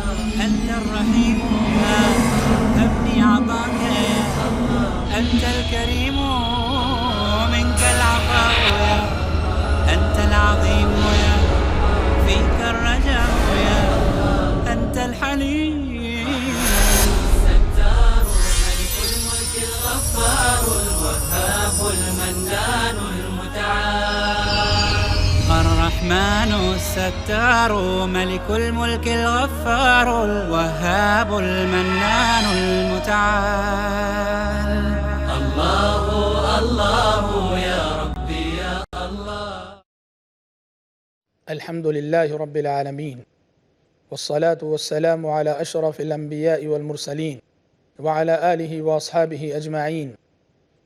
أنت الرحيم يا أبني عطاك يا أنت الكريم منك العطاء يا أنت العظيم يا فيك الرجاء يا أنت الحليم الستار ملك الملك الغفار الوهاب المنان المتعال الرحمن الستار ملك الملك الغفار الوهاب المنان المتعال الله الله يا ربي يا الله. الحمد لله رب العالمين والصلاة والسلام على أشرف الأنبياء والمرسلين وعلى آله وأصحابه أجمعين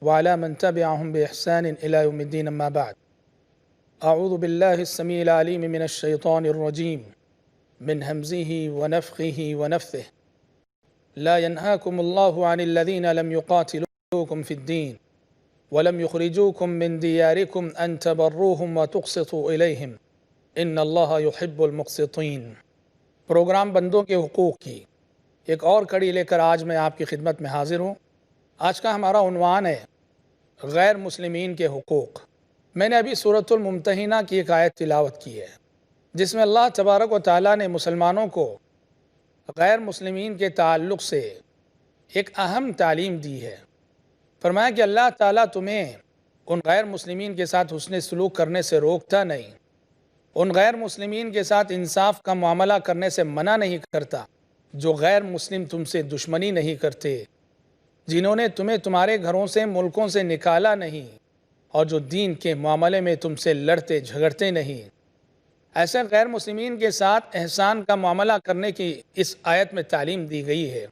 وعلى من تبعهم بإحسان إلى يوم الدين. أما بعد، أعوذ بالله السميع العليم من الشيطان الرجيم من همزه ونفخه ونفثه. لا ينهاكم الله عن الذين لم يقاتلوكم في الدين ولم يخرجوكم من دياركم أن تبروهم وتقسطوا إليهم إن الله يحب المقسطين۔ پروگرام بندوں کے حقوق کی ایک اور کڑی لے کر آج میں آپ کی خدمت میں حاضر ہوں۔ آج کا ہمارا عنوان ہے غیر مسلمین کے حقوق۔ میں نے ابھی سورۃ الممتحنہ کی ایک آیت تلاوت کی ہے جس میں اللہ تبارک و تعالیٰ نے مسلمانوں کو غیر مسلمین کے تعلق سے ایک اہم تعلیم دی ہے۔ فرمایا کہ اللہ تعالیٰ تمہیں ان غیر مسلمین کے ساتھ حسن سلوک کرنے سے روکتا نہیں، ان غیر مسلمین کے ساتھ انصاف کا معاملہ کرنے سے منع نہیں کرتا جو غیر مسلم تم سے دشمنی نہیں کرتے، جنہوں نے تمہیں تمہارے گھروں سے ملکوں سے نکالا نہیں اور جو دین کے معاملے میں تم سے لڑتے جھگڑتے نہیں۔ ایسے غیر مسلمین کے ساتھ احسان کا معاملہ کرنے کی اس آیت میں تعلیم دی گئی ہے۔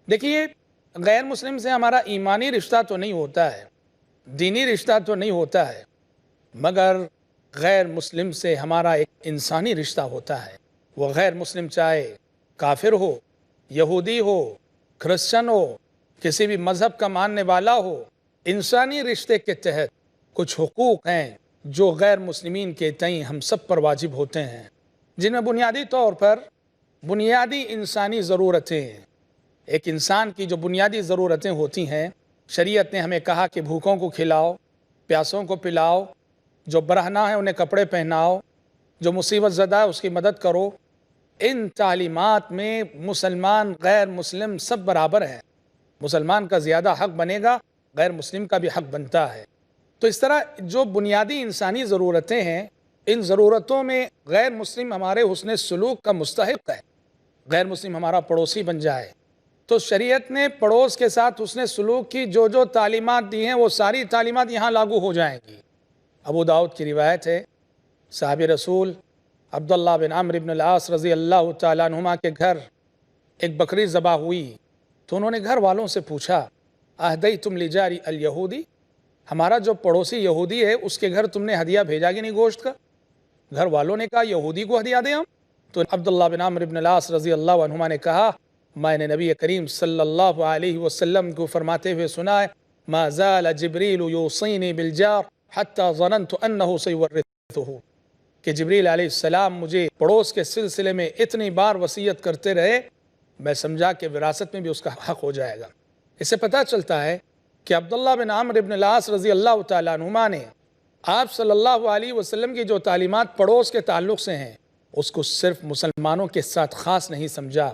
دیکھیے، غیر مسلم سے ہمارا ایمانی رشتہ تو نہیں ہوتا ہے، دینی رشتہ تو نہیں ہوتا ہے، مگر غیر مسلم سے ہمارا ایک انسانی رشتہ ہوتا ہے۔ وہ غیر مسلم چاہے کافر ہو، یہودی ہو، کرسچن ہو، کسی بھی مذہب کا ماننے والا ہو، انسانی رشتے کے تحت کچھ حقوق ہیں جو غیر مسلمین کے تئیں ہم سب پر واجب ہوتے ہیں، جن میں بنیادی طور پر بنیادی انسانی ضرورتیں ہیں۔ ایک انسان کی جو بنیادی ضرورتیں ہوتی ہیں، شریعت نے ہمیں کہا کہ بھوکوں کو کھلاؤ، پیاسوں کو پلاؤ، جو برہنہ ہے انہیں کپڑے پہناؤ، جو مصیبت زدہ ہے اس کی مدد کرو۔ ان تعلیمات میں مسلمان غیر مسلم سب برابر ہیں۔ مسلمان کا زیادہ حق بنے گا، غیر مسلم کا بھی حق بنتا ہے۔ تو اس طرح جو بنیادی انسانی ضرورتیں ہیں، ان ضرورتوں میں غیر مسلم ہمارے حسن سلوک کا مستحق ہے۔ غیر مسلم ہمارا پڑوسی بن جائے تو شریعت نے پڑوس کے ساتھ حسن سلوک کی جو تعلیمات دی ہیں وہ ساری تعلیمات یہاں لاگو ہو جائیں گی۔ ابو داؤد کی روایت ہے، صحابی رسول عبداللہ بن عمرو بن العاص رضی اللہ تعالیٰ عنہما کے گھر ایک بکری ذبح ہوئی تو انہوں نے گھر والوں سے پوچھا، اہدیتم لجاری الیہودی، ہمارا جو پڑوسی یہودی ہے اس کے گھر تم نے ہدیہ بھیجا کہ نہیں گوشت کا؟ گھر والوں نے کہا یہودی کو ہدیہ دیں ہم؟ تو عبداللہ بن عمرو بن العاص رضی اللہ عنہما نے کہا، میں نے نبی کریم صلی اللہ علیہ وسلم کو فرماتے ہوئے سنا ہے، ما زال جبریل یوصینی بالجار حتی ظننت انہ سیورثہ، کہ جبریل علیہ السلام مجھے پڑوس کے سلسلے میں اتنی بار وصیت کرتے رہے، میں سمجھا کہ وراثت میں بھی اس کا حق ہو جائے گا۔ اس سے پتہ چلتا ہے کہ عبداللہ بن عمرو بن العاص رضی اللہ تعالیٰ عنہما نے آپ صلی اللہ علیہ وسلم کی جو تعلیمات پڑوس کے تعلق سے ہیں اس کو صرف مسلمانوں کے ساتھ خاص نہیں سمجھا،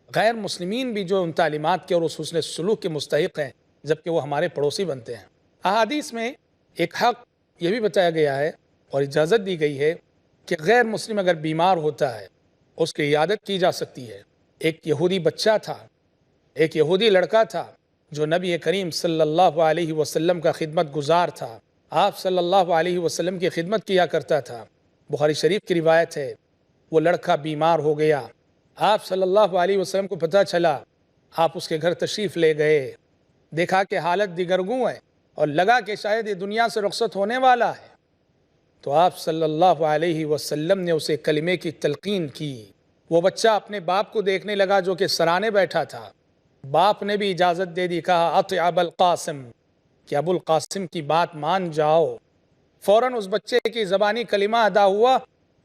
غیر مسلمین بھی جو ان تعلیمات کے اور اس حسن سلوک کے مستحق ہیں جبکہ وہ ہمارے پڑوسی بنتے ہیں۔ احادیث میں ایک حق یہ بھی بتایا گیا ہے اور اجازت دی گئی ہے کہ غیر مسلم اگر بیمار ہوتا ہے اس کی عیادت کی جا سکتی ہے۔ ایک یہودی بچہ تھا، ایک یہودی لڑکا تھا جو نبی کریم صلی اللہ علیہ وسلم کا خدمت گزار تھا، آپ صلی اللہ علیہ وسلم کی خدمت کیا کرتا تھا۔ بخاری شریف کی روایت ہے، وہ لڑکا بیمار ہو گیا، آپ صلی اللہ علیہ وسلم کو پتہ چلا، آپ اس کے گھر تشریف لے گئے، دیکھا کہ حالت دیگرگوں ہے اور لگا کہ شاید یہ دنیا سے رخصت ہونے والا ہے، تو آپ صلی اللہ علیہ وسلم نے اسے کلمے کی تلقین کی۔ وہ بچہ اپنے باپ کو دیکھنے لگا جو کہ سرانے بیٹھا تھا، باپ نے بھی اجازت دے دی، کہا اطع ابا القاسم، کہ ابو القاسم کی بات مان جاؤ۔ فوراً اس بچے کی زبانی کلمہ ادا ہوا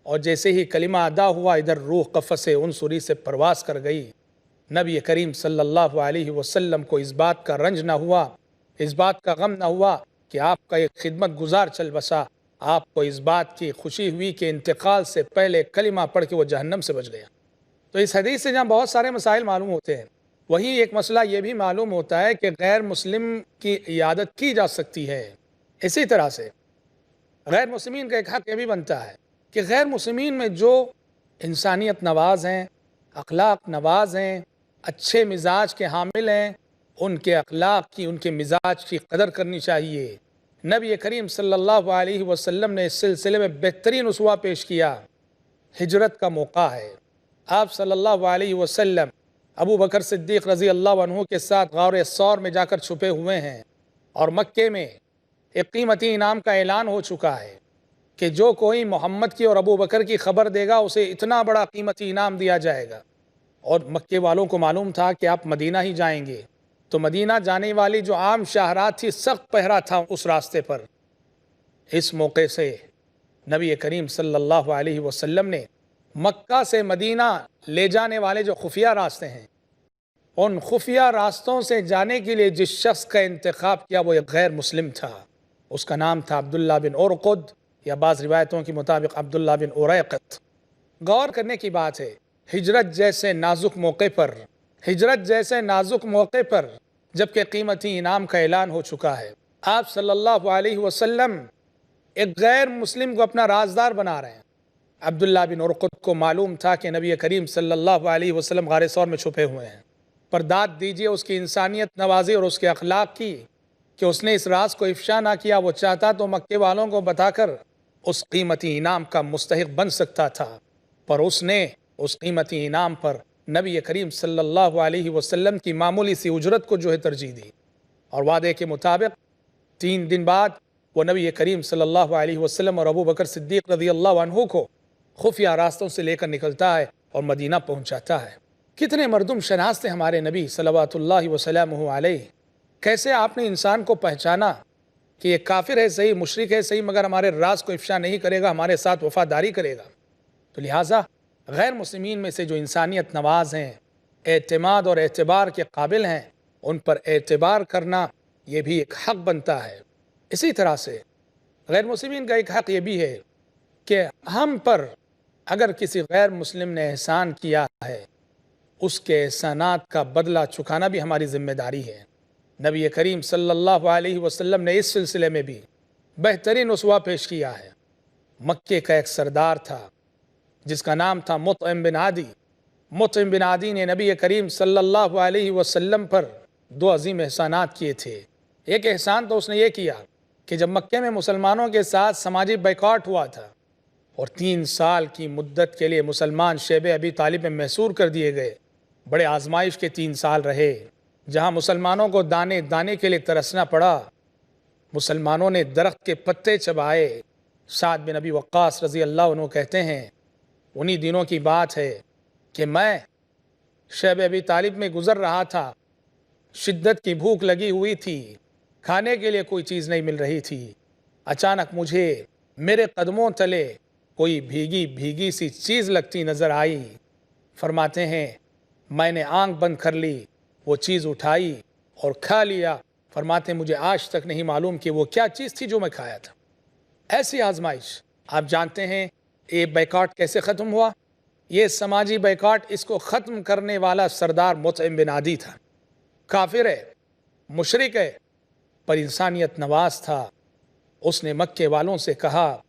اور جیسے ہی کلمہ ادا ہوا ادھر روح قفس عنصری سے پرواز کر گئی۔ نبی کریم صلی اللہ علیہ وسلم کو اس بات کا رنج نہ ہوا، اس بات کا غم نہ ہوا کہ آپ کا ایک خدمت گزار چل بسا، آپ کو اس بات کی خوشی ہوئی کہ انتقال سے پہلے کلمہ پڑھ کے وہ جہنم سے بچ گیا۔ تو اس حدیث سے جہاں بہت سارے مسائل معلوم ہوتے ہیں، وہیں ایک مسئلہ یہ بھی معلوم ہوتا ہے کہ غیر مسلم کی عیادت کی جا سکتی ہے۔ اسی طرح سے غیر مسلمین کا ایک حق یہ بھی بنتا ہے کہ غیر مسلمین میں جو انسانیت نواز ہیں، اخلاق نواز ہیں، اچھے مزاج کے حامل ہیں، ان کے اخلاق کی، ان کے مزاج کی قدر کرنی چاہیے۔ نبی کریم صلی اللہ علیہ وسلم نے اس سلسلے میں بہترین اسوہ پیش کیا۔ ہجرت کا موقع ہے، آپ صلی اللہ علیہ وسلم ابو بکر صدیق رضی اللہ عنہ کے ساتھ غار ثور میں جا کر چھپے ہوئے ہیں، اور مکے میں ایک قیمتی انعام کا اعلان ہو چکا ہے کہ جو کوئی محمد کی اور ابو بکر کی خبر دے گا اسے اتنا بڑا قیمتی انعام دیا جائے گا۔ اور مکے والوں کو معلوم تھا کہ آپ مدینہ ہی جائیں گے، تو مدینہ جانے والی جو عام شاہراہ تھی سخت پہرا تھا اس راستے پر۔ اس موقع سے نبی کریم صلی اللہ علیہ وسلم نے مکہ سے مدینہ لے جانے والے جو خفیہ راستے ہیں، ان خفیہ راستوں سے جانے کے لیے جس شخص کا انتخاب کیا وہ ایک غیر مسلم تھا۔ اس کا نام تھا عبداللہ بن ارقد، یا بعض روایتوں کے مطابق عبداللہ بن اریقط۔ غور کرنے کی بات ہے، ہجرت جیسے نازک موقع پر جبکہ قیمتی انعام کا اعلان ہو چکا ہے، آپ صلی اللہ علیہ وسلم ایک غیر مسلم کو اپنا رازدار بنا رہے ہیں۔ عبداللہ بن ارقد کو معلوم تھا کہ نبی کریم صلی اللہ علیہ وسلم غار ثور میں چھپے ہوئے ہیں، پر داد دیجئے اس کی انسانیت نوازی اور اس کے اخلاق کی کہ اس نے اس راز کو افشا نہ کیا۔ وہ چاہتا تو مکے والوں کو بتا کر اس قیمتی انعام کا مستحق بن سکتا تھا، پر اس نے اس قیمتی انعام پر نبی کریم صلی اللہ علیہ وسلم کی معمولی سی اجرت کو ترجیح دی، اور وعدے کے مطابق 3 دن بعد وہ نبی کریم صلی اللہ علیہ وسلم اور ابو بکر صدیق رضی اللہ عنہ کو خفیہ راستوں سے لے کر نکلتا ہے اور مدینہ پہنچاتا ہے۔ کتنے مردم شناس تھے ہمارے نبی صلوات اللہ وسلامہ علیہ، کیسے آپ نے انسان کو پہچانا کہ یہ کافر ہے صحیح، مشرک ہے صحیح، مگر ہمارے راز کو افشا نہیں کرے گا، ہمارے ساتھ وفاداری کرے گا۔ تو لہٰذا غیر مسلمین میں سے جو انسانیت نواز ہیں، اعتماد اور اعتبار کے قابل ہیں، ان پر اعتبار کرنا یہ بھی ایک حق بنتا ہے۔ اسی طرح سے غیر مسلمین کا ایک حق یہ بھی ہے کہ ہم پر اگر کسی غیر مسلم نے احسان کیا ہے، اس کے احسانات کا بدلہ چکانا بھی ہماری ذمہ داری ہے۔ نبی کریم صلی اللہ علیہ وسلم نے اس سلسلے میں بھی بہترین اسوہ پیش کیا ہے۔ مکے کا ایک سردار تھا جس کا نام تھا مطعم بن عدی۔ مطعم بن عدی نے نبی کریم صلی اللہ علیہ وسلم پر 2 عظیم احسانات کیے تھے۔ ایک احسان تو اس نے یہ کیا کہ جب مکے میں مسلمانوں کے ساتھ سماجی بائیکاٹ ہوا تھا اور 3 سال کی مدت کے لیے مسلمان شیب ابی طالب میں محصور کر دیے گئے، بڑے آزمائش کے 3 سال رہے، جہاں مسلمانوں کو دانے دانے کے لیے ترسنا پڑا، مسلمانوں نے درخت کے پتے چبائے۔ سعد بن ابی وقاص رضی اللہ عنہ کہتے ہیں انہی دنوں کی بات ہے کہ میں شیب ابی طالب میں گزر رہا تھا، شدت کی بھوک لگی ہوئی تھی، کھانے کے لیے کوئی چیز نہیں مل رہی تھی۔ اچانک مجھے میرے قدموں تلے کوئی بھیگی بھیگی سی چیز لگتی نظر آئی۔ فرماتے ہیں میں نے آنکھ بند کر لی، وہ چیز اٹھائی اور کھا لیا۔ فرماتے ہیں مجھے آج تک نہیں معلوم کہ وہ کیا چیز تھی جو میں کھایا تھا۔ ایسی آزمائش، آپ جانتے ہیں یہ بائیکاٹ کیسے ختم ہوا؟ یہ سماجی بائیکاٹ، اس کو ختم کرنے والا سردار مطعم بن عدی تھا۔ کافر ہے، مشرک ہے، پر انسانیت نواز تھا۔ اس نے مکے والوں سے کہا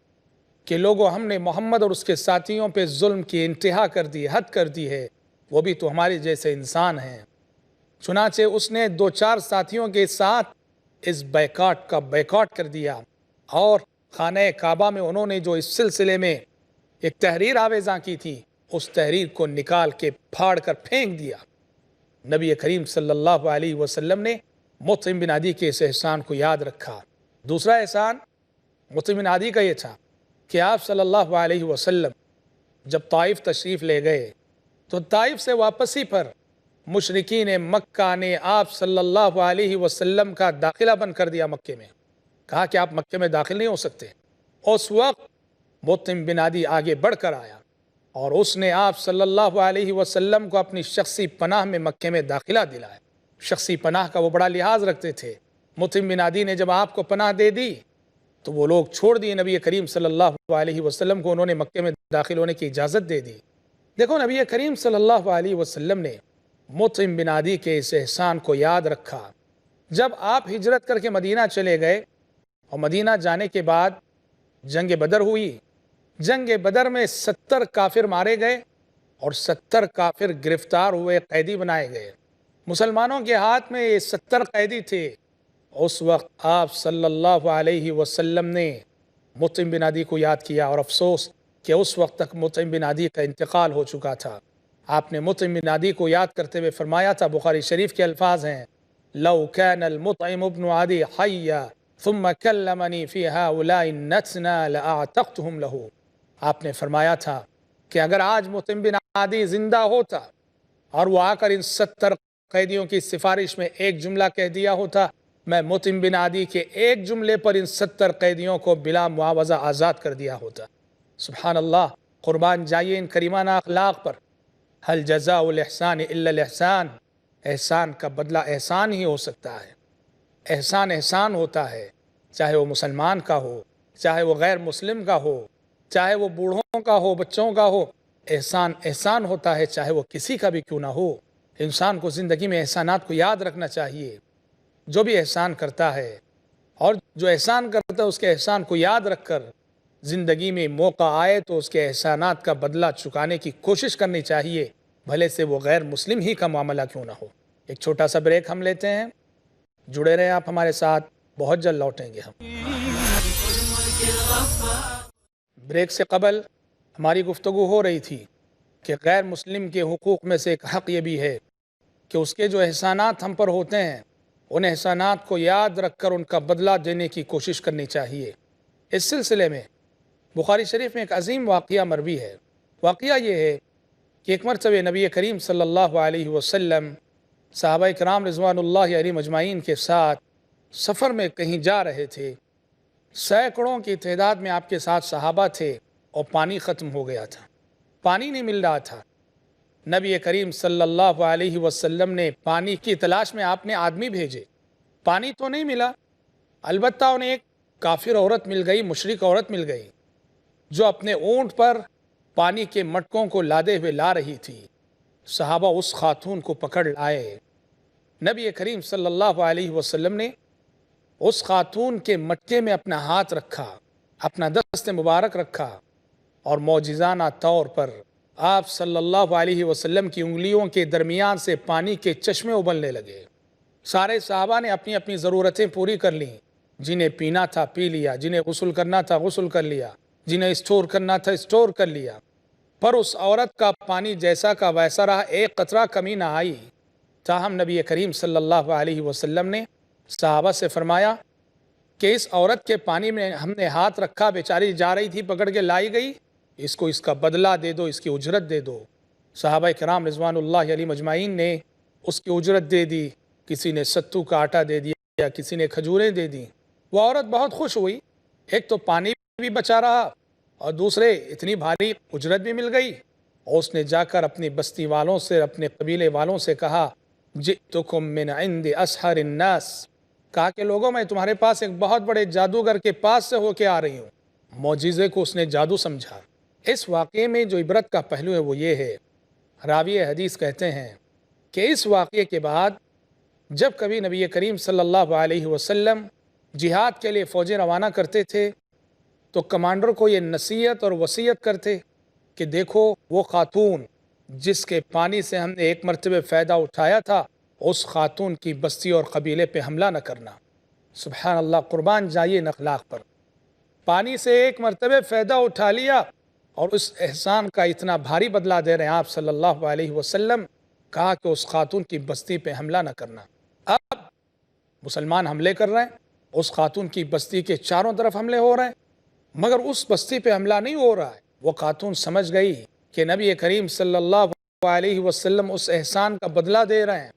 کہ لوگوں، ہم نے محمد اور اس کے ساتھیوں پہ ظلم کی انتہا کر دی، حد کر دی ہے، وہ بھی تو ہمارے جیسے انسان ہیں۔ چنانچہ اس نے 2-4 ساتھیوں کے ساتھ اس بائیکاٹ کا بائیکاٹ کر دیا، اور خانہ کعبہ میں انہوں نے جو اس سلسلے میں ایک تحریر آویزاں کی تھی، اس تحریر کو نکال کے پھاڑ کر پھینک دیا۔ نبی کریم صلی اللہ علیہ وسلم نے مطعم بن عدی کے اس احسان کو یاد رکھا۔ دوسرا احسان مطعم بن عدی کا یہ تھا کہ آپ صلی اللہ علیہ وسلم جب طائف تشریف لے گئے تو طائف سے واپسی پر مشرکین مکہ نے آپ صلی اللہ علیہ وسلم کا داخلہ بند کر دیا مکے میں، کہا کہ آپ مکے میں داخل نہیں ہو سکتے۔ اس وقت مطعم بن عدی آگے بڑھ کر آیا اور اس نے آپ صلی اللہ علیہ وسلم کو اپنی شخصی پناہ میں مکے میں داخلہ دلایا۔ شخصی پناہ کا وہ بڑا لحاظ رکھتے تھے۔ مطعم بن عدی نے جب آپ کو پناہ دے دی تو وہ لوگ چھوڑ دیے نبی کریم صلی اللہ علیہ وسلم کو، انہوں نے مکے میں داخل ہونے کی اجازت دے دی۔ دیکھو نبی کریم صلی اللہ علیہ وسلم نے مطعم بن عدی کے اس احسان کو یاد رکھا۔ جب آپ ہجرت کر کے مدینہ چلے گئے اور مدینہ جانے کے بعد جنگ بدر ہوئی، جنگ بدر میں 70 کافر مارے گئے اور 70 کافر گرفتار ہوئے، قیدی بنائے گئے۔ مسلمانوں کے ہاتھ میں یہ 70 قیدی تھے۔ اس وقت آپ صلی اللہ علیہ وسلم نے مطعم بن عدی کو یاد کیا، اور افسوس کہ اس وقت تک مطعم بن عدی کا انتقال ہو چکا تھا۔ آپ نے مطعم بن عدی کو یاد کرتے ہوئے فرمایا تھا، بخاری شریف کے الفاظ ہیں، لو كان المطعم ابن عدی حیا ثم کلمنی فی هؤلاء النتنا لاعتقتهم له۔ آپ نے فرمایا تھا کہ اگر آج مطعم بن عدی زندہ ہوتا اور وہ آ کر ان 70 قیدیوں کی سفارش میں ایک جملہ کہہ دیا ہوتا، میں مطعم بن عدی کے ایک جملے پر ان 70 قیدیوں کو بلا معاوضہ آزاد کر دیا ہوتا۔ سبحان اللہ، قربان جائیے ان کریمانہ اخلاق پر۔ هل جزاء الاحسان الا الاحسان، احسان کا بدلہ احسان ہی ہو سکتا ہے۔ احسان احسان ہوتا ہے، چاہے وہ مسلمان کا ہو، چاہے وہ غیر مسلم کا ہو، چاہے وہ بوڑھوں کا ہو، بچوں کا ہو، احسان احسان ہوتا ہے، چاہے وہ کسی کا بھی کیوں نہ ہو۔ انسان کو زندگی میں احسانات کو یاد رکھنا چاہیے۔ جو بھی احسان کرتا ہے اور جو احسان کرتا ہے اس کے احسان کو یاد رکھ کر زندگی میں موقع آئے تو اس کے احسانات کا بدلہ چکانے کی کوشش کرنی چاہیے، بھلے سے وہ غیر مسلم ہی کا معاملہ کیوں نہ ہو۔ ایک چھوٹا سا بریک ہم لیتے ہیں، جڑے رہیں آپ ہمارے ساتھ، بہت جلد لوٹیں گے ہم۔ بریک سے قبل ہماری گفتگو ہو رہی تھی کہ غیر مسلم کے حقوق میں سے ایک حق یہ بھی ہے کہ اس کے جو احسانات ہم پر ہوتے ہیں ان احسانات کو یاد رکھ کر ان کا بدلہ دینے کی کوشش کرنی چاہیے۔ اس سلسلے میں بخاری شریف میں ایک عظیم واقعہ مروی ہے۔ واقعہ یہ ہے کہ ایک مرتبہ نبی کریم صلی اللہ علیہ وسلم صحابہ کرام رضوان اللہ علیہم اجمعین کے ساتھ سفر میں کہیں جا رہے تھے۔ سینکڑوں کی تعداد میں آپ کے ساتھ صحابہ تھے اور پانی ختم ہو گیا تھا، پانی نہیں مل رہا تھا۔ نبی کریم صلی اللہ علیہ وسلم نے پانی کی تلاش میں آپ نے آدمی بھیجے، پانی تو نہیں ملا، البتہ انہیں ایک کافر عورت مل گئی، مشرک عورت مل گئی جو اپنے اونٹ پر پانی کے مٹکوں کو لادے ہوئے لا رہی تھی۔ صحابہ اس خاتون کو پکڑ لائے۔ نبی کریم صلی اللہ علیہ وسلم نے اس خاتون کے مٹکے میں اپنا ہاتھ رکھا، اپنا دست مبارک رکھا، اور معجزانہ طور پر آپ صلی اللہ علیہ وسلم کی انگلیوں کے درمیان سے پانی کے چشمے ابلنے لگے۔ سارے صحابہ نے اپنی اپنی ضرورتیں پوری کر لیں، جنہیں پینا تھا پی لیا، جنہیں غسل کرنا تھا غسل کر لیا، جنہیں اسٹور کرنا تھا اسٹور کر لیا، پر اس عورت کا پانی جیسا کا ویسا رہا، ایک قطرہ کمی نہ آئی۔ تاہم نبی کریم صلی اللہ علیہ وسلم نے صحابہ سے فرمایا کہ اس عورت کے پانی میں ہم نے ہاتھ رکھا، بیچاری جا رہی تھی، پکڑ کے لائی گئی، اس کا بدلہ دے دو، اس کی اجرت دے دو۔ صحابہ کرام رضوان اللہ علیہ مجمعین نے اس کی اجرت دے دی، کسی نے ستو کا آٹا دے دیا، کسی نے کھجوریں دے دیں۔ وہ عورت بہت خوش ہوئی، ایک تو پانی بھی بچا رہا اور دوسرے اتنی بھاری اجرت بھی مل گئی۔ اور اس نے جا کر اپنی بستی والوں سے، اپنے قبیلے والوں سے کہا، جئتکم من عند اسحر الناس، کہا کہ لوگوں میں تمہارے پاس ایک بہت بڑے جادوگر کے پاس سے ہو کے آ رہی ہوں۔ معجزے کو اس نے جادو سمجھا۔ اس واقعے میں جو عبرت کا پہلو ہے وہ یہ ہے، راوی حدیث کہتے ہیں کہ اس واقعے کے بعد جب کبھی نبی کریم صلی اللہ علیہ وسلم جہاد کے لیے فوجیں روانہ کرتے تھے تو کمانڈر کو یہ نصیحت اور وصیت کرتے کہ دیکھو وہ خاتون جس کے پانی سے ہم نے ایک مرتبہ فائدہ اٹھایا تھا، اس خاتون کی بستی اور قبیلے پہ حملہ نہ کرنا۔ سبحان اللہ، قربان جائیے ان اخلاق پر۔ پانی سے ایک مرتبہ فائدہ اٹھا لیا اور اس احسان کا اتنا بھاری بدلہ دے رہے ہیں آپ صلی اللہ علیہ وسلم، کہا کہ اس خاتون کی بستی پہ حملہ نہ کرنا۔ اب مسلمان حملے کر رہے ہیں، اس خاتون کی بستی کے چاروں طرف حملے ہو رہے ہیں، مگر اس بستی پہ حملہ نہیں ہو رہا ہے۔ وہ خاتون سمجھ گئی کہ نبی کریم صلی اللہ علیہ وسلم اس احسان کا بدلہ دے رہے ہیں۔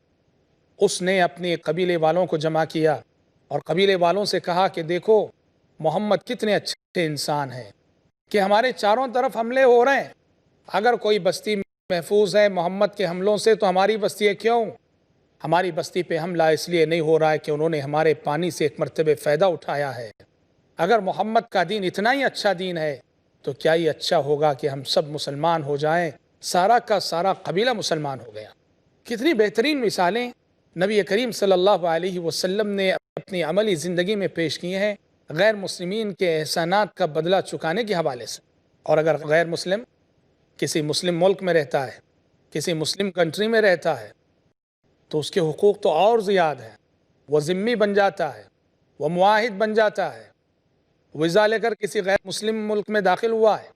اس نے اپنے قبیلے والوں کو جمع کیا اور قبیلے والوں سے کہا کہ دیکھو محمد کتنے اچھے انسان ہیں، کہ ہمارے چاروں طرف حملے ہو رہے ہیں، اگر کوئی بستی محفوظ ہے محمد کے حملوں سے تو ہماری بستی ہے کیوں؟ ہماری بستی پہ حملہ اس لیے نہیں ہو رہا ہے کہ انہوں نے ہمارے پانی سے ایک مرتبہ فائدہ اٹھایا ہے۔ اگر محمد کا دین اتنا ہی اچھا دین ہے تو کیا یہ اچھا ہوگا کہ ہم سب مسلمان ہو جائیں؟ سارا کا سارا قبیلہ مسلمان ہو گیا۔ کتنی بہترین مثالیں نبی کریم صلی اللہ علیہ وسلم نے اپنی عملی زندگی میں پیش کی ہیں غیر مسلمین کے احسانات کا بدلہ چکانے کے حوالے سے۔ اور اگر غیر مسلم کسی مسلم ملک میں رہتا ہے، کسی مسلم کنٹری میں رہتا ہے، تو اس کے حقوق تو اور زیادہ ہیں۔ وہ ذمہ بن جاتا ہے، وہ معاہد بن جاتا ہے، ویزا لے کر کسی غیر مسلم ملک میں داخل ہوا ہے،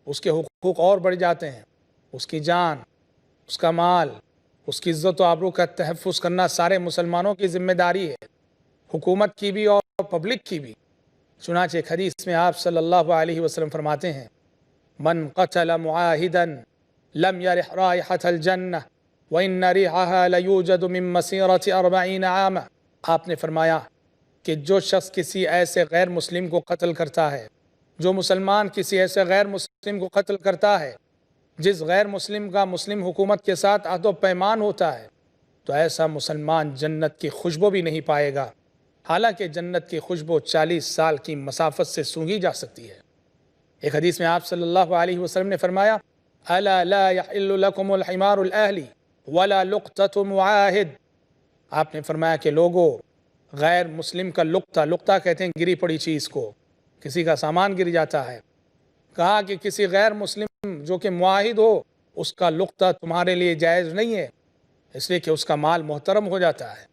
اس کے حقوق اور بڑھ جاتے ہیں۔ اس کی جان، اس کا مال، اس کی عزت و آبرو کا تحفظ کرنا سارے مسلمانوں کی ذمہ داری ہے، حکومت کی بھی اور پبلک کی بھی۔ چنانچہ ایک حدیث میں آپ صلی اللہ علیہ وسلم فرماتے ہیں، من قتل معاہدا لم یرح رائحة الجنہ وَإِنَّ رِيحَهَا لَيُوجَدُ مِن مَّسِيرَةِ 40 عَامًا۔ آپ نے فرمایا کہ جو شخص کسی ایسے غیر مسلم کو قتل کرتا ہے، جو مسلمان کسی ایسے غیر مسلم کو قتل کرتا ہے جس غیر مسلم کا مسلم حکومت کے ساتھ عہد و پیمان ہوتا ہے، تو ایسا مسلمان جنت کی خوشبو بھی نہیں پائے گا، حالانکہ جنت کی خوشبو 40 سال کی مسافت سے سونگھی جا سکتی ہے۔ ایک حدیث میں آپ صلی اللہ علیہ وسلم نے فرمایا، أَلَا لَا يَحِلُّ لَكُمُ الْحِمَارُ الْأَهْلِ وَلَا لُقْطَةُ مُعَاهِدٍ۔ آپ نے فرمایا کہ لوگوں، غیر مسلم کا لقطہ کہتے ہیں گری پڑی چیز کو، کسی کا سامان گر جاتا ہے، کہا کہ کسی غیر مسلم جو کہ معاہد ہو اس کا لقطہ تمہارے لیے جائز نہیں ہے، اس لیے کہ اس کا مال محترم ہو جاتا ہے۔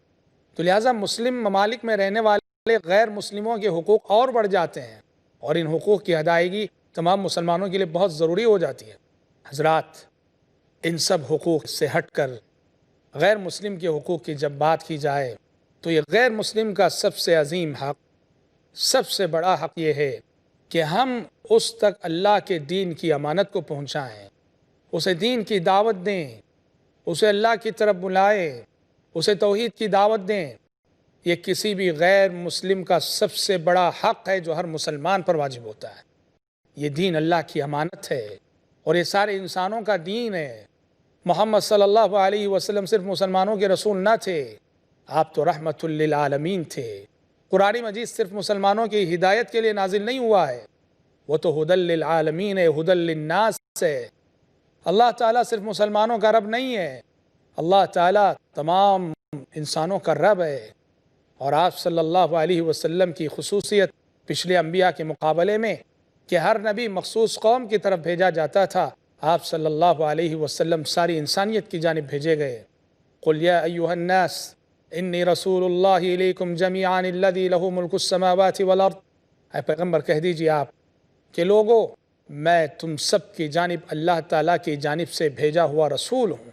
تو لہٰذا مسلم ممالک میں رہنے والے غیر مسلموں کے حقوق اور بڑھ جاتے ہیں، اور ان حقوق کی ادائیگی تمام مسلمانوں کے لیے بہت ضروری ہو جاتی ہے۔ حضرات، ان سب حقوق سے ہٹ کر غیر مسلم کے حقوق کی جب بات کی جائے تو یہ غیر مسلم کا سب سے عظیم حق، سب سے بڑا حق یہ ہے کہ ہم اس تک اللہ کے دین کی امانت کو پہنچائیں، اسے دین کی دعوت دیں، اسے اللہ کی طرف بلائیں، اسے توحید کی دعوت دیں۔ یہ کسی بھی غیر مسلم کا سب سے بڑا حق ہے جو ہر مسلمان پر واجب ہوتا ہے۔ یہ دین اللہ کی امانت ہے اور یہ سارے انسانوں کا دین ہے۔ محمد صلی اللہ علیہ وسلم صرف مسلمانوں کے رسول نہ تھے، آپ تو رحمت للعالمین تھے۔ قرآن مجید صرف مسلمانوں کی ہدایت کے لیے نازل نہیں ہوا ہے، وہ تو ہدی للعالمین ہے، ہدی للناس ہے۔ اللہ تعالیٰ صرف مسلمانوں کا رب نہیں ہے، اللہ تعالیٰ تمام انسانوں کا رب ہے۔ اور آپ صلی اللہ علیہ وسلم کی خصوصیت پچھلے انبیاء کے مقابلے میں کہ ہر نبی مخصوص قوم کی طرف بھیجا جاتا تھا، آپ صلی اللہ علیہ وسلم ساری انسانیت کی جانب بھیجے گئے۔ قُلْ يَا أَيُّهَا النَّاسِ إِنِّي رَسُولُ اللَّهِ إِلَيْكُمْ جَمِيعًا الَّذِي لَهُ مُلْكُ السَّمَاوَاتِ وَالْأَرْضِ۔ اے پیغمبر کہہ دیجئے آپ کہ لوگو، میں تم سب کی جانب اللہ تعالیٰ کی جانب سے بھیجا ہوا رسول ہوں۔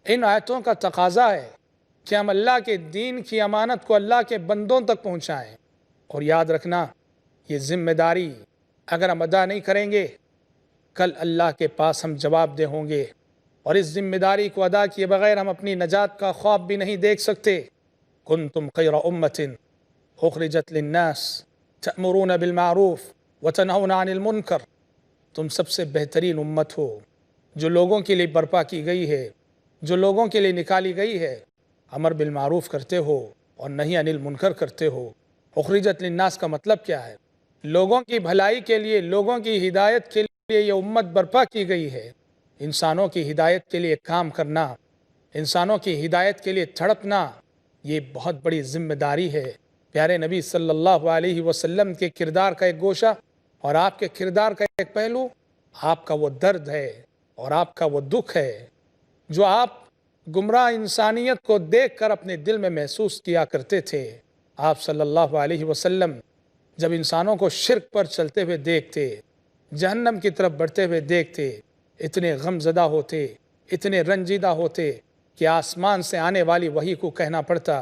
ان آیتوں کا تقاضا ہے کہ ہم اللہ کے دین کی امانت کو اللہ کے بندوں تک پہنچائیں، اور یاد رکھنا یہ ذمہ داری اگر ہم ادا نہیں کریں گے، کل اللہ کے پاس ہم جواب دہ ہوں گے، اور اس ذمہ داری کو ادا کیے بغیر ہم اپنی نجات کا خواب بھی نہیں دیکھ سکتے۔ کنتم خیر امۃ اخرجت للناس تأمرون بالمعروف وتنہون عن المنکر۔ تم سب سے بہترین امت ہو جو لوگوں کے لیے برپا کی گئی ہے، جو لوگوں کے لیے نکالی گئی ہے، امر بالمعروف کرتے ہو اور نہی عن المنکر کرتے ہو۔ اخرجت للناس کا مطلب کیا ہے؟ لوگوں کی بھلائی کے لیے، لوگوں کی ہدایت کے لیے یہ امت برپا کی گئی ہے۔ انسانوں کی ہدایت کے لیے کام کرنا، انسانوں کی ہدایت کے لیے تڑپنا، یہ بہت بڑی ذمہ داری ہے۔ پیارے نبی صلی اللہ علیہ وسلم کے کردار کا ایک گوشہ اور آپ کے کردار کا ایک پہلو آپ کا وہ درد ہے اور آپ کا وہ دکھ ہے جو آپ گمراہ انسانیت کو دیکھ کر اپنے دل میں محسوس کیا کرتے تھے۔ آپ صلی اللہ علیہ وسلم جب انسانوں کو شرک پر چلتے ہوئے دیکھتے، جہنم کی طرف بڑھتے ہوئے دیکھتے، اتنے غم زدہ ہوتے، اتنے رنجیدہ ہوتے کہ آسمان سے آنے والی وحی کو کہنا پڑتا،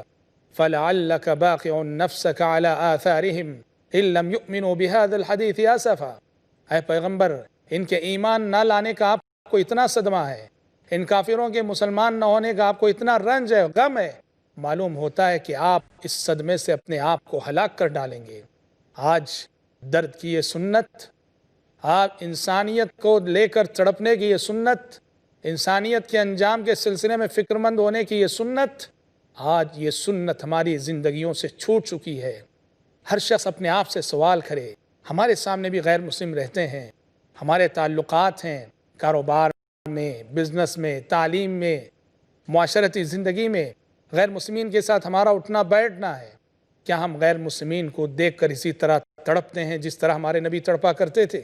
فَلَعَلَّكَ بَاقِعٌ نَفْسَكَ عَلَىٰ آثَارِهِمْ إِن لَّمْ يُؤْمِنُوا بِهَذَا الْحَدِيثِ آسَفًا۔ اے پیغمبر، ان کے ایمان نہ لانے کا آپ کو اتنا صدمہ ہے، ان کافروں کے مسلمان نہ ہونے کا آپ کو اتنا رنج ہے، غم ہے، معلوم ہوتا ہے کہ آپ اس صدمے سے اپنے آپ کو ہلاک کر ڈالیں گے۔ آج درد کی یہ سنت آپ انسانیت کو لے کر تڑپنے کی یہ سنت، انسانیت کے انجام کے سلسلے میں فکر مند ہونے کی یہ سنت، آج یہ سنت ہماری زندگیوں سے چھوٹ چکی ہے۔ ہر شخص اپنے آپ سے سوال کرے، ہمارے سامنے بھی غیر مسلم رہتے ہیں، ہمارے تعلقات ہیں، کاروبار میں، بزنس میں، تعلیم میں، معاشرتی زندگی میں غیر مسلمین کے ساتھ ہمارا اٹھنا بیٹھنا ہے۔ کیا ہم غیر مسلمین کو دیکھ کر اسی طرح تڑپتے ہیں جس طرح ہمارے نبی تڑپا کرتے تھے؟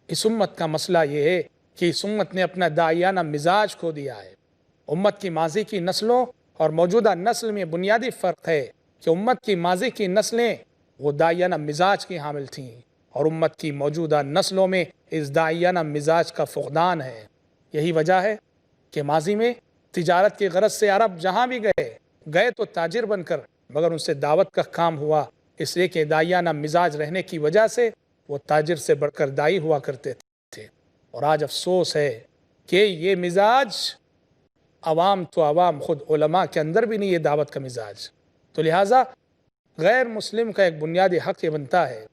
اس امت کا مسئلہ یہ ہے کہ اس امت نے اپنا داعیانہ مزاج کھو دیا ہے۔ امت کی ماضی کی نسلوں اور موجودہ نسل میں بنیادی فرق ہے کہ امت کی ماضی کی نسلیں وہ داعیانہ مزاج کی حامل تھیں، اور امت کی موجودہ نسلوں میں اس داعیانہ مزاج کا فقدان ہے۔ یہی وجہ ہے کہ ماضی میں تجارت کی غرض سے عرب جہاں بھی گئے تو تاجر بن کر، مگر ان سے دعوت کا کام ہوا، اس لیے کہ داعیانہ مزاج رہنے کی وجہ سے وہ تاجر سے بڑھ کر دائی ہوا کرتے تھے۔ اور آج افسوس ہے کہ یہ مزاج عوام تو عوام، خود علماء کے اندر بھی نہیں یہ دعوت کا مزاج۔ تو لہٰذا غیر مسلم کا ایک بنیادی حق یہ بنتا ہے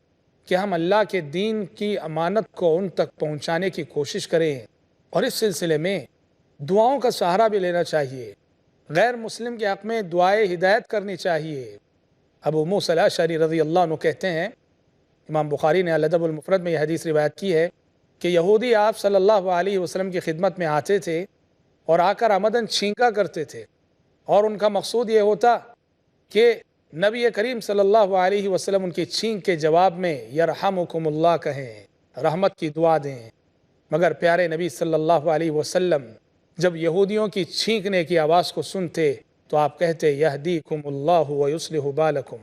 کہ ہم اللہ کے دین کی امانت کو ان تک پہنچانے کی کوشش کریں، اور اس سلسلے میں دعاؤں کا سہارا بھی لینا چاہیے۔ غیر مسلم کے حق میں دعائے ہدایت کرنی چاہیے۔ ابو موسیٰ الاشعری رضی اللہ عنہ کہتے ہیں، امام بخاری نے الادب المفرد میں یہ حدیث روایت کی ہے کہ یہودی آپ صلی اللہ علیہ وسلم کی خدمت میں آتے تھے اور آ کر آمدن چھینکا کرتے تھے، اور ان کا مقصود یہ ہوتا کہ نبی کریم صلی اللہ علیہ وسلم ان کی چھینک کے جواب میں یرحمکم اللہ کہیں، رحمت کی دعا دیں۔ مگر پیارے نبی صلی اللہ علیہ وسلم جب یہودیوں کی چھینکنے کی آواز کو سنتے تو آپ کہتے یہدیکم اللہ ویصلح بالکم،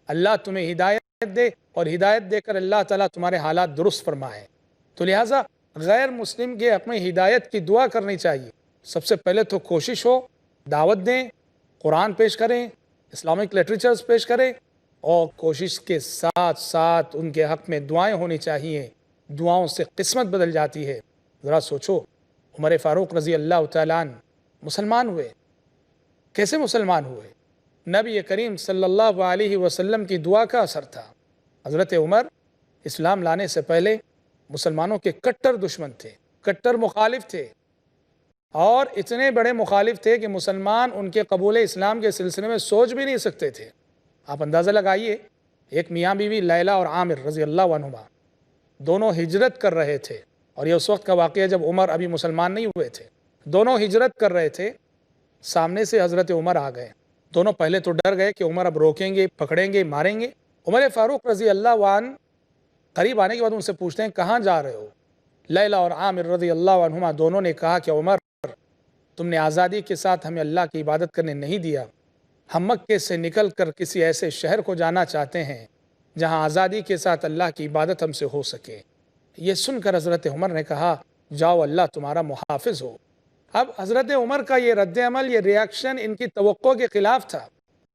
اللہ تمہیں ہدایت دے، اور ہدایت دے کر اللہ تعالیٰ تمہارے حالات درست فرمائے۔ تو لہٰذا غیر مسلم کے حق میں ہدایت کی دعا کرنی چاہیے۔ سب سے پہلے تو کوشش ہو، دعوت دیں، قرآن پیش کریں، اسلامک لٹریچرز پیش کریں، اور کوشش کے ساتھ ساتھ ان کے حق میں دعائیں ہونی چاہیے۔ دعاؤں سے قسمت بدل جاتی ہے۔ ذرا سوچو، عمر فاروق رضی اللہ تعالیٰ عنہ مسلمان ہوئے، کیسے مسلمان ہوئے؟ نبی کریم صلی اللہ علیہ وسلم کی دعا کا اثر تھا۔ حضرت عمر اسلام لانے سے پہلے مسلمانوں کے کٹر دشمن تھے، کٹر مخالف تھے، اور اتنے بڑے مخالف تھے کہ مسلمان ان کے قبول اسلام کے سلسلے میں سوچ بھی نہیں سکتے تھے۔ آپ اندازہ لگائیے، ایک میاں بیوی لیلہ اور عامر رضی اللہ عنہما دونوں ہجرت کر رہے تھے، اور یہ اس وقت کا واقعہ جب عمر ابھی مسلمان نہیں ہوئے تھے۔ دونوں ہجرت کر رہے تھے، سامنے سے حضرت عمر آ گئے۔ دونوں پہلے تو ڈر گئے کہ عمر اب روکیں گے، پکڑیں گے، ماریں گے۔ عمر فاروق رضی اللہ عنہ قریب آنے کے بعد ان سے پوچھتے ہیں کہاں جا رہے ہو؟ لیلہ اور عامر رضی اللہ عنہما دونوں نے کہا کہ عمر، تم نے آزادی کے ساتھ ہمیں اللہ کی عبادت کرنے نہیں دیا، ہم مکے سے نکل کر کسی ایسے شہر کو جانا چاہتے ہیں جہاں آزادی کے ساتھ اللہ کی عبادت ہم سے ہو سکے۔ یہ سن کر حضرت عمر نے کہا جاؤ، اللہ تمہارا محافظ ہو۔ اب حضرت عمر کا یہ رد عمل، یہ ریاکشن ان کی توقع کے خلاف تھا۔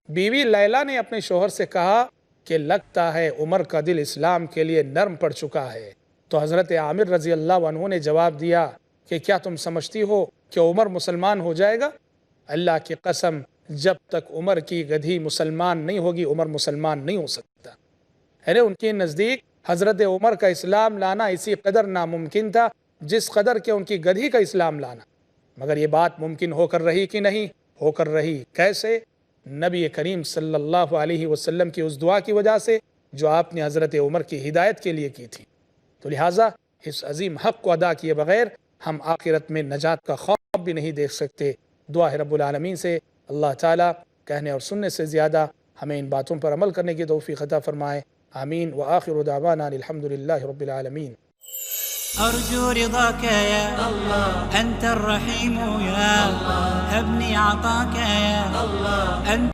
بیوی لیلہ نے اپنے شوہر سے کہا کہ لگتا ہے عمر کا دل اسلام کے لیے نرم پڑ چکا ہے۔ تو حضرت عامر رضی اللہ عنہ نے جواب دیا کہ کیا تم سمجھتی ہو کہ عمر مسلمان ہو جائے گا؟ اللہ کی قسم، جب تک عمر کی گدھی مسلمان نہیں ہوگی عمر مسلمان نہیں ہو سکتا۔ یعنی ان کے نزدیک حضرت عمر کا اسلام لانا اسی قدر ناممکن تھا جس قدر کہ ان کی گدھی کا اسلام لانا۔ مگر یہ بات ممکن ہو کر رہی کہ نہیں ہو کر رہی؟ کیسے؟ نبی کریم صلی اللہ علیہ وسلم کی اس دعا کی وجہ سے جو آپ نے حضرت عمر کی ہدایت کے لیے کی تھی۔ تو لہٰذا اس عظیم حق کو ادا کیے بغیر ہم آخرت میں نجات کا خواب بھی نہیں دیکھ سکتے۔ دعا ہے رب العالمین سے اللہ تعالیٰ کہنے اور سننے سے زیادہ ہمیں ان باتوں پر عمل کرنے کی توفیق عطا فرمائے۔ آمین۔ وآخر دعوانا الحمد للہ رب العالمین۔ أرجو رضاك يا الله، أنت الرحيم يا الله، هبني عطاك يا الله، أنت